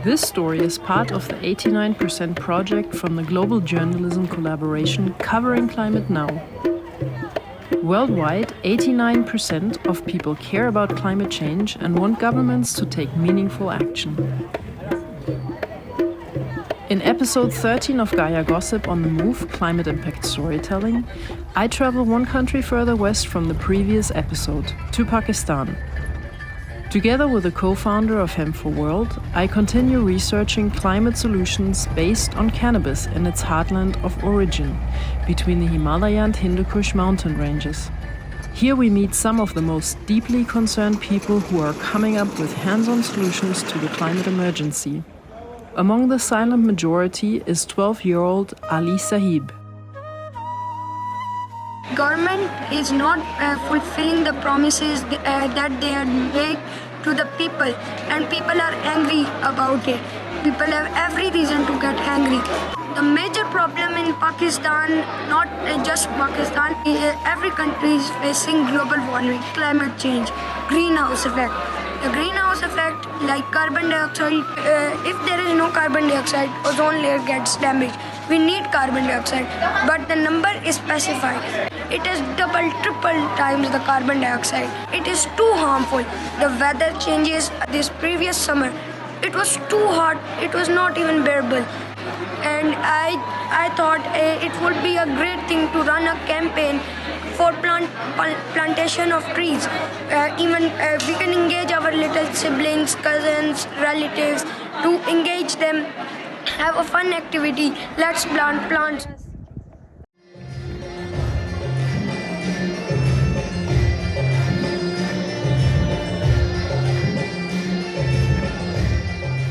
This story is part of the 89% project from the global journalism collaboration covering climate now. Worldwide, 89% of people care about climate change and want governments to take meaningful action. In episode 13 of Gaia Gossip on the Move, Climate Impact Storytelling, I travel one country further west from the previous episode, to Pakistan. Together with the co-founder of Hemp for World, I continue researching climate solutions based on cannabis in its heartland of origin, between the Himalaya and Hindu Kush mountain ranges. Here we meet some of the most deeply concerned people who are coming up with hands-on solutions to the climate emergency. Among the silent majority is 12-year-old Ali Sahib. Government is not fulfilling the promises that they had made to the people, and people are angry about it. People have every reason to get angry. The major problem in Pakistan, not just Pakistan, every country is facing global warming, climate change, greenhouse effect. The greenhouse effect, like carbon dioxide, if there is no carbon dioxide, ozone layer gets damaged. We need carbon dioxide, but the number is specified. It is double, triple times the carbon dioxide. It is too harmful. The weather changes. This previous summer, it was too hot. It was not even bearable. And I thought it would be a great thing to run a campaign for plantation of trees. Even we can engage our little siblings, cousins, relatives to engage them, have a fun activity. Let's plant plants.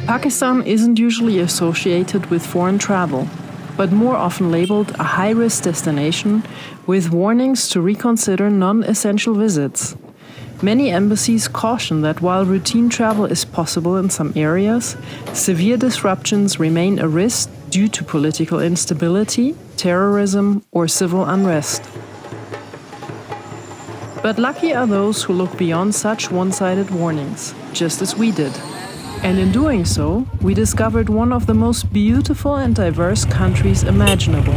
Pakistan isn't usually associated with foreign travel, but more often labeled a high-risk destination with warnings to reconsider non-essential visits. Many embassies caution that while routine travel is possible in some areas, severe disruptions remain a risk due to political instability, terrorism, or civil unrest. But lucky are those who look beyond such one-sided warnings, just as we did. And in doing so, we discovered one of the most beautiful and diverse countries imaginable.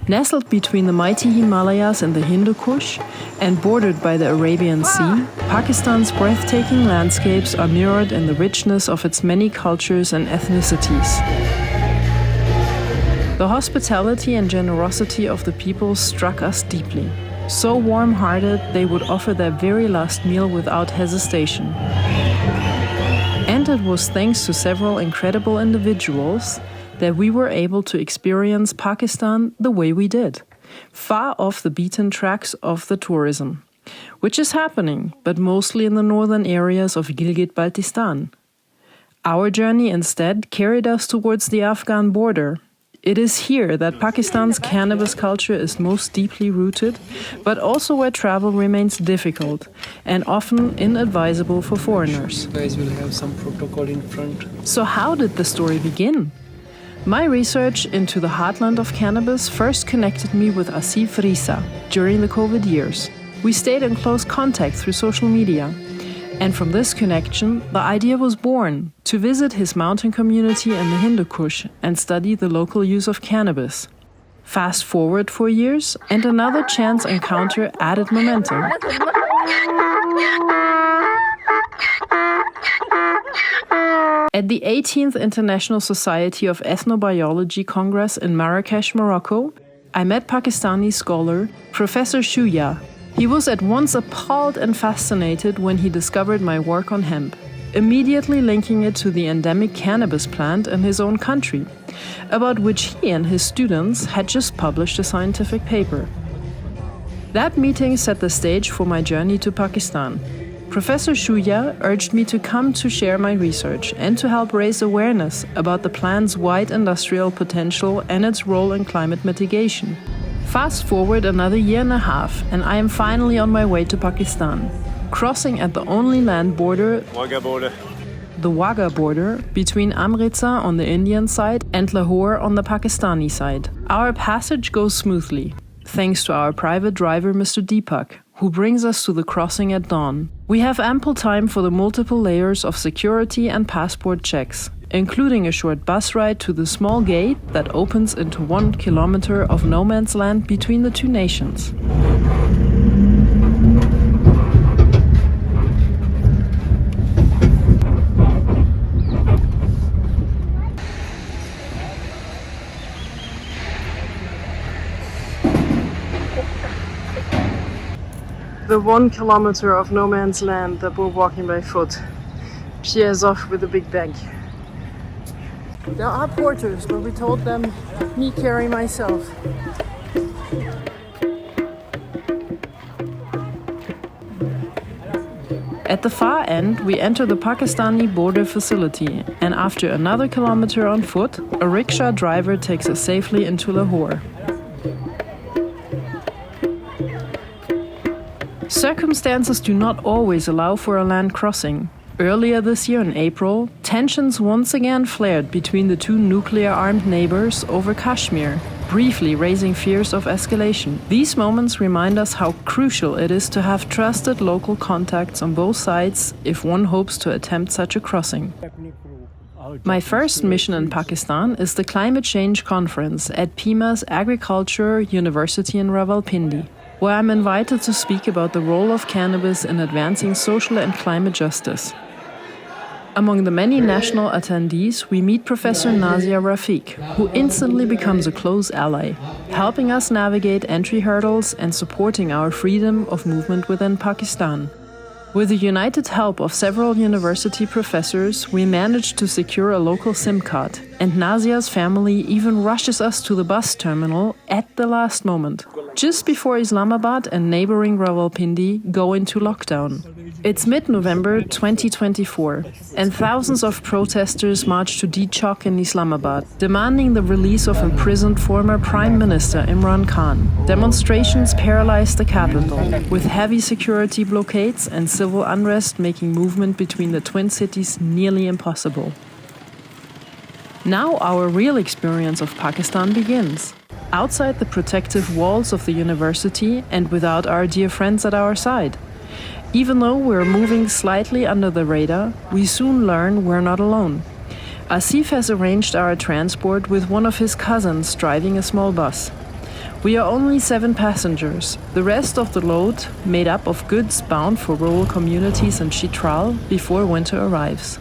Nestled between the mighty Himalayas and the Hindu Kush, and bordered by the Arabian Sea, Pakistan's breathtaking landscapes are mirrored in the richness of its many cultures and ethnicities. The hospitality and generosity of the people struck us deeply. So warm-hearted, they would offer their very last meal without hesitation. And it was thanks to several incredible individuals that we were able to experience Pakistan the way we did, far off the beaten tracks of the tourism, which is happening, but mostly in the northern areas of Gilgit-Baltistan. Our journey instead carried us towards the Afghan border. It is here that Pakistan's cannabis culture is most deeply rooted, but also where travel remains difficult and often inadvisable for foreigners. You guys will have some protocol in front. So how did the story begin? My research into the heartland of cannabis first connected me with Asif Risa during the COVID years. We stayed in close contact through social media. And from this connection, the idea was born to visit his mountain community in the Hindu Kush and study the local use of cannabis. Fast forward 4 years, and another chance encounter added momentum. At the 18th International Society of Ethnobiology Congress in Marrakesh, Morocco, I met Pakistani scholar Professor Shuya. He was at once appalled and fascinated when he discovered my work on hemp, immediately linking it to the endemic cannabis plant in his own country, about which he and his students had just published a scientific paper. That meeting set the stage for my journey to Pakistan. Professor Shuya urged me to come to share my research and to help raise awareness about the plant's wide industrial potential and its role in climate mitigation. Fast forward another year and a half, and I am finally on my way to Pakistan, crossing at the only land border, the Wagah border, between Amritsar on the Indian side and Lahore on the Pakistani side. Our passage goes smoothly, thanks to our private driver, Mr. Deepak, who brings us to the crossing at dawn. We have ample time for the multiple layers of security and passport checks, including a short bus ride to the small gate that opens into 1 kilometer of no man's land between the two nations. The 1 kilometer of no man's land that we're walking by foot. Pierre's off with a big bag. There are porters, but we told them me carry myself. At the far end, we enter the Pakistani border facility, and after another kilometer on foot, a rickshaw driver takes us safely into Lahore. Circumstances do not always allow for a land crossing. Earlier this year in April, tensions once again flared between the two nuclear-armed neighbors over Kashmir, briefly raising fears of escalation. These moments remind us how crucial it is to have trusted local contacts on both sides if one hopes to attempt such a crossing. My first mission in Pakistan is the Climate Change Conference at Pima's Agriculture University in Rawalpindi, where I'm invited to speak about the role of cannabis in advancing social and climate justice. Among the many national attendees, we meet Professor Nazia Rafiq, who instantly becomes a close ally, helping us navigate entry hurdles and supporting our freedom of movement within Pakistan. With the united help of several university professors, we managed to secure a local SIM card, and Nazia's family even rushes us to the bus terminal at the last moment, just before Islamabad and neighboring Rawalpindi go into lockdown. It's mid-November 2024, and thousands of protesters march to D Chowk in Islamabad, demanding the release of imprisoned former Prime Minister Imran Khan. Demonstrations paralyzed the capital, with heavy security blockades and civil unrest making movement between the twin cities nearly impossible. Now our real experience of Pakistan begins. Outside the protective walls of the university and without our dear friends at our side. Even though we're moving slightly under the radar, we soon learn we're not alone. Asif has arranged our transport with one of his cousins driving a small bus. We are only 7 passengers. The rest of the load made up of goods bound for rural communities in Chitral before winter arrives.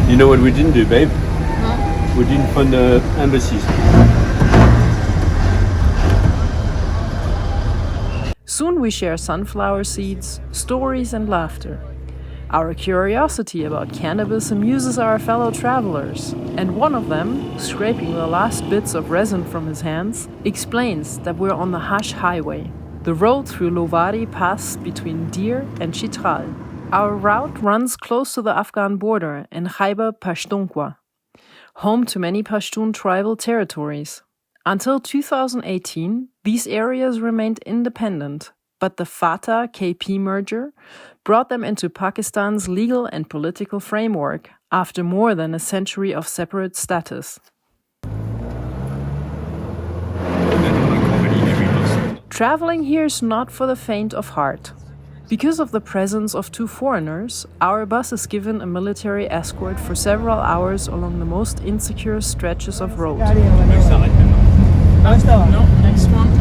You know what we didn't do, babe? Huh? We didn't fund the embassies. Soon we share sunflower seeds, stories and laughter. Our curiosity about cannabis amuses our fellow travelers, and one of them, scraping the last bits of resin from his hands, explains that we're on the Hash Highway, the road through Lovari Pass between Dir and Chitral. Our route runs close to the Afghan border in Khyber Pakhtunkhwa, home to many Pashtun tribal territories. Until 2018, these areas remained independent, but the FATA-KP merger brought them into Pakistan's legal and political framework after more than a century of separate status. Traveling here is not for the faint of heart. Because of the presence of 2 foreigners, our bus is given a military escort for several hours along the most insecure stretches of road. No, next one.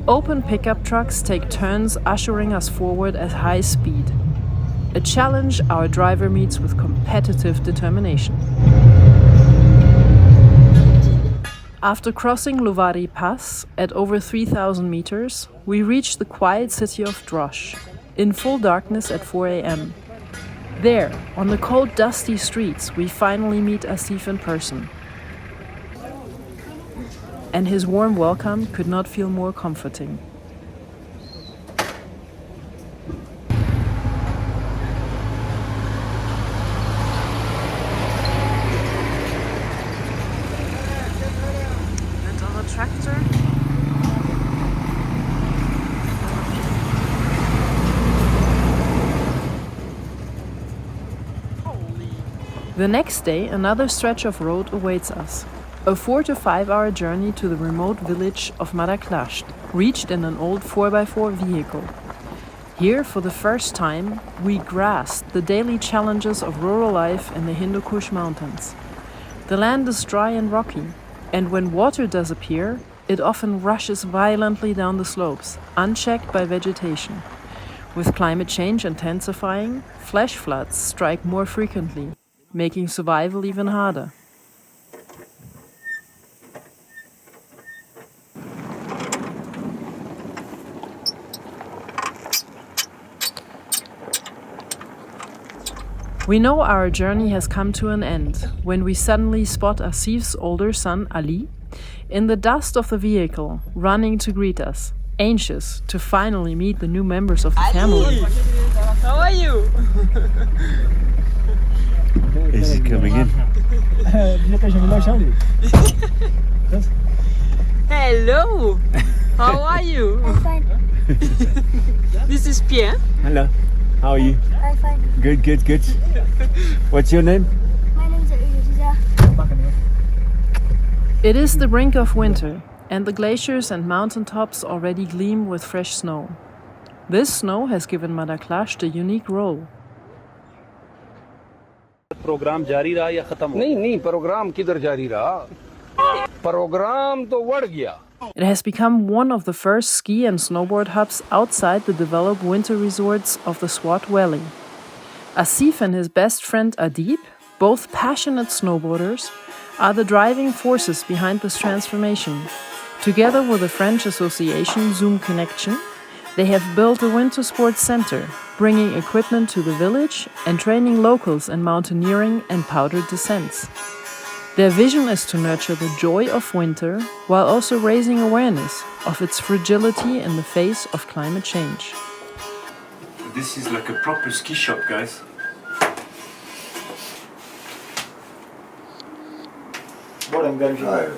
Open pickup trucks take turns ushering us forward at high speed. A challenge our driver meets with competitive determination. After crossing Lovari Pass at over 3,000 meters, we reach the quiet city of Drosh, in full darkness at 4 a.m. There, on the cold, dusty streets, we finally meet Asif in person. And his warm welcome could not feel more comforting. Tractor. The next day, another stretch of road awaits us. A 4 to 5 hour journey to the remote village of Madaklasht, reached in an old 4x4 vehicle. Here, for the first time, we grasped the daily challenges of rural life in the Hindu Kush mountains. The land is dry and rocky, and when water does appear, it often rushes violently down the slopes, unchecked by vegetation. With climate change intensifying, flash floods strike more frequently, making survival even harder. We know our journey has come to an end when we suddenly spot Asif's older son, Ali, in the dust of the vehicle, running to greet us, anxious to finally meet the new members of the family. How are you? Is he coming in? Hello! How are you? I'm fine. This is Pierre. Hello. How are you? I'm fine. Good, good, good. What's your name? My name is Riza. It is the brink of winter, and the glaciers and mountaintops already gleam with fresh snow. This snow has given Madaklasht a unique role. Programme जारी रहा या खत्म हो? नहीं programme किधर जारी रहा? Programme तो बढ़ गया. It has become one of the first ski and snowboard hubs outside the developed winter resorts of the Swat Valley. Asif and his best friend Adib, both passionate snowboarders, are the driving forces behind this transformation. Together with the French association Zoom Connection, they have built a winter sports center, bringing equipment to the village and training locals in mountaineering and powdered descents. Their vision is to nurture the joy of winter while also raising awareness of its fragility in the face of climate change. This is like a proper ski shop, guys. What I'm going to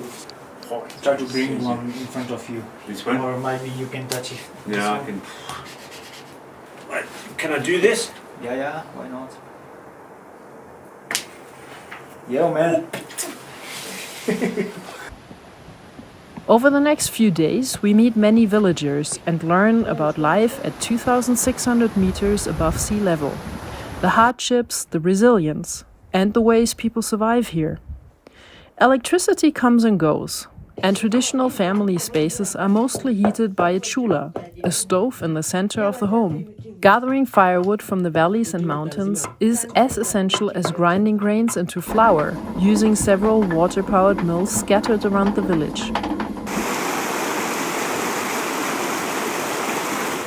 try to bring one in front of you. This one? Or maybe you can touch it. Yeah, I can. Right. Can I do this? Yeah, why not? Yeah, man. Over the next few days, we meet many villagers and learn about life at 2,600 meters above sea level, the hardships, the resilience, and the ways people survive here. Electricity comes and goes, and traditional family spaces are mostly heated by a chula, a stove in the center of the home. Gathering firewood from the valleys and mountains is as essential as grinding grains into flour, using several water-powered mills scattered around the village.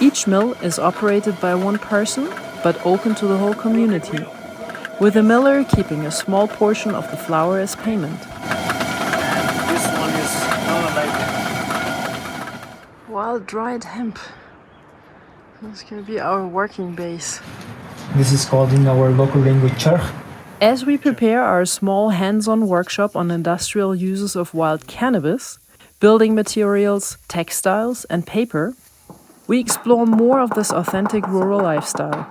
Each mill is operated by one person, but open to the whole community, with the miller keeping a small portion of the flour as payment. This one is like Wild dried hemp. That's going to be our working base. This is called in our local language charh. As we prepare our small hands-on workshop on industrial uses of wild cannabis, building materials, textiles, and paper, we explore more of this authentic rural lifestyle.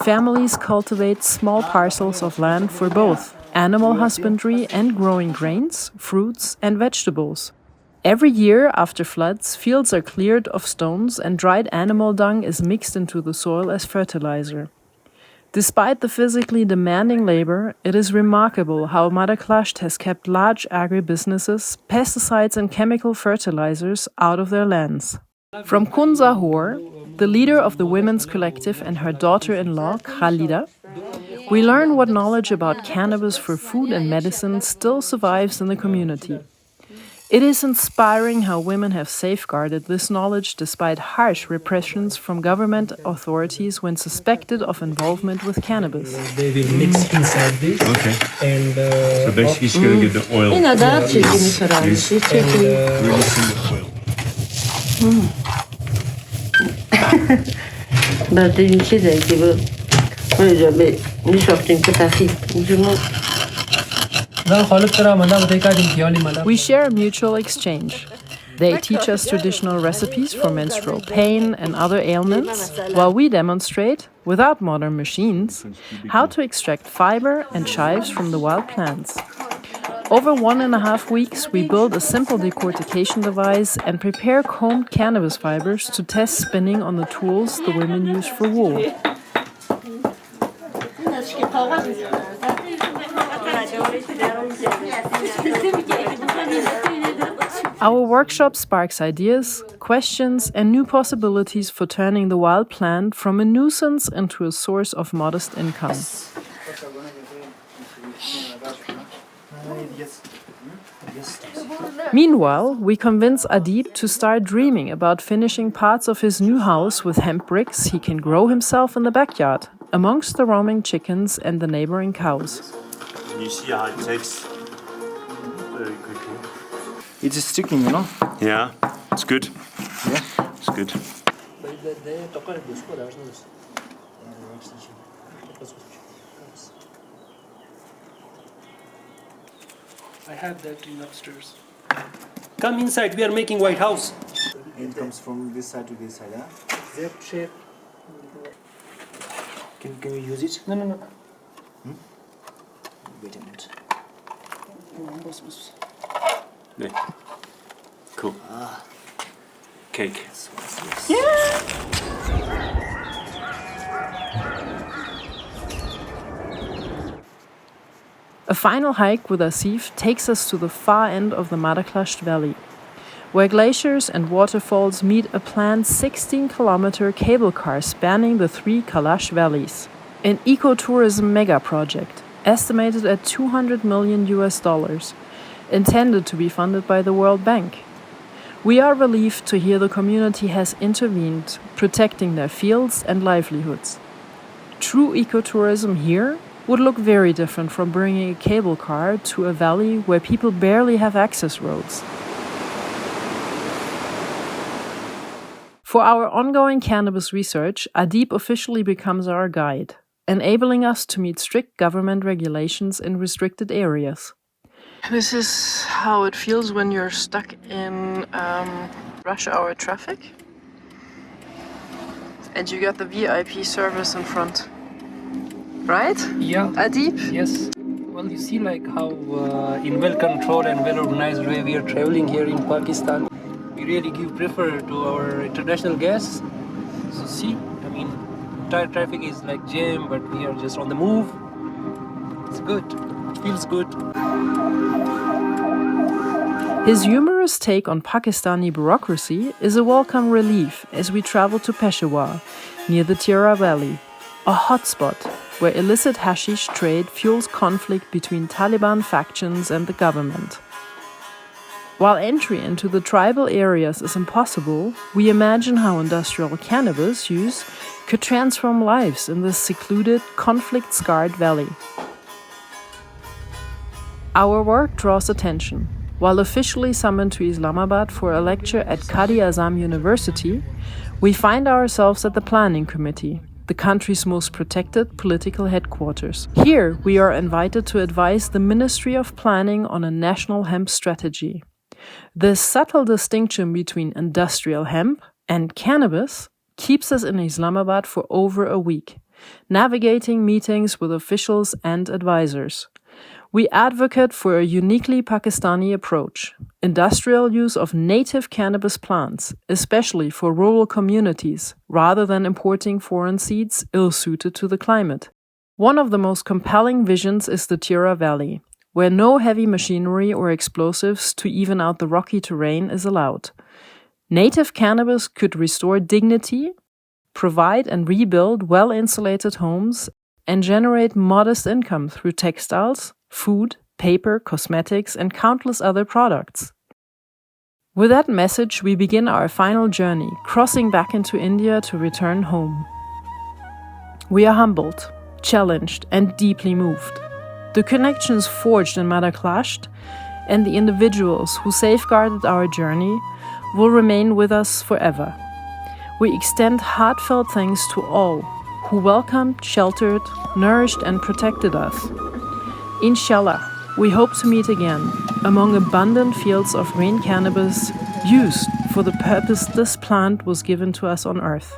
Families cultivate small parcels of land for both animal husbandry and growing grains, fruits, and vegetables. Every year after floods, fields are cleared of stones and dried animal dung is mixed into the soil as fertilizer. Despite the physically demanding labor, it is remarkable how Madaklasht has kept large agribusinesses, pesticides and chemical fertilizers out of their lands. From Kunza Hor, the leader of the women's collective, and her daughter-in-law, Khalida, we learn what knowledge about cannabis for food and medicine still survives in the community. It is inspiring how women have safeguarded this knowledge despite harsh repressions from government authorities when suspected of involvement with cannabis. They will mix inside this. Okay. And So basically, it's going to get the oil. Really thin oil. We share a mutual exchange. They teach us traditional recipes for menstrual pain and other ailments, while we demonstrate, without modern machines, how to extract fiber and chives from the wild plants. Over 1.5 weeks, we build a simple decortication device and prepare combed cannabis fibers to test spinning on the tools the women use for wool. Our workshop sparks ideas, questions, and new possibilities for turning the wild plant from a nuisance into a source of modest income. Meanwhile, we convince Adib to start dreaming about finishing parts of his new house with hemp bricks he can grow himself in the backyard, amongst the roaming chickens and the neighboring cows. You see how it takes very quickly. It's sticking, you know? Yeah, it's good. Yeah. It's good. I have that in upstairs. Come inside, we are making White House. It comes from this side to this side, huh? Zip shape. Can we use it? No. Wait a minute. Yeah. Cool. Cake. A final hike with Asif takes us to the far end of the Madaklasht Valley, where glaciers and waterfalls meet a planned 16-kilometer cable car spanning the 3 Kalash valleys. An ecotourism mega project, estimated at $200 million, intended to be funded by the World Bank. We are relieved to hear the community has intervened, protecting their fields and livelihoods. True ecotourism here would look very different from bringing a cable car to a valley where people barely have access roads. For our ongoing cannabis research, Adib officially becomes our guide, enabling us to meet strict government regulations in restricted areas. This is how it feels when you're stuck in rush hour traffic. And you got the VIP service in front. Right? Yeah. Adib? Yes. Well, you see like how in well-controlled and well-organized way we are traveling here in Pakistan. We really give prefer to our international guests. So see, I mean, entire traffic is like jam, but we are just on the move. It's good. It feels good. His humorous take on Pakistani bureaucracy is a welcome relief as we travel to Peshawar, near the Tirra Valley, a hotspot where illicit hashish trade fuels conflict between Taliban factions and the government. While entry into the tribal areas is impossible, we imagine how industrial cannabis use could transform lives in this secluded, conflict-scarred valley. Our work draws attention. While officially summoned to Islamabad for a lecture at Quaid-e-Azam University, we find ourselves at the planning committee, the country's most protected political headquarters. Here, we are invited to advise the Ministry of Planning on a national hemp strategy. The subtle distinction between industrial hemp and cannabis keeps us in Islamabad for over a week, navigating meetings with officials and advisors. We advocate for a uniquely Pakistani approach, industrial use of native cannabis plants, especially for rural communities, rather than importing foreign seeds ill-suited to the climate. One of the most compelling visions is the Tirra Valley, where no heavy machinery or explosives to even out the rocky terrain is allowed. Native cannabis could restore dignity, provide and rebuild well-insulated homes, and generate modest income through textiles, food, paper, cosmetics, and countless other products. With that message, we begin our final journey, crossing back into India to return home. We are humbled, challenged, and deeply moved. The connections forged in Madaklasht and the individuals who safeguarded our journey will remain with us forever. We extend heartfelt thanks to all who welcomed, sheltered, nourished, and protected us. Inshallah, we hope to meet again among abundant fields of green cannabis used for the purpose this plant was given to us on Earth.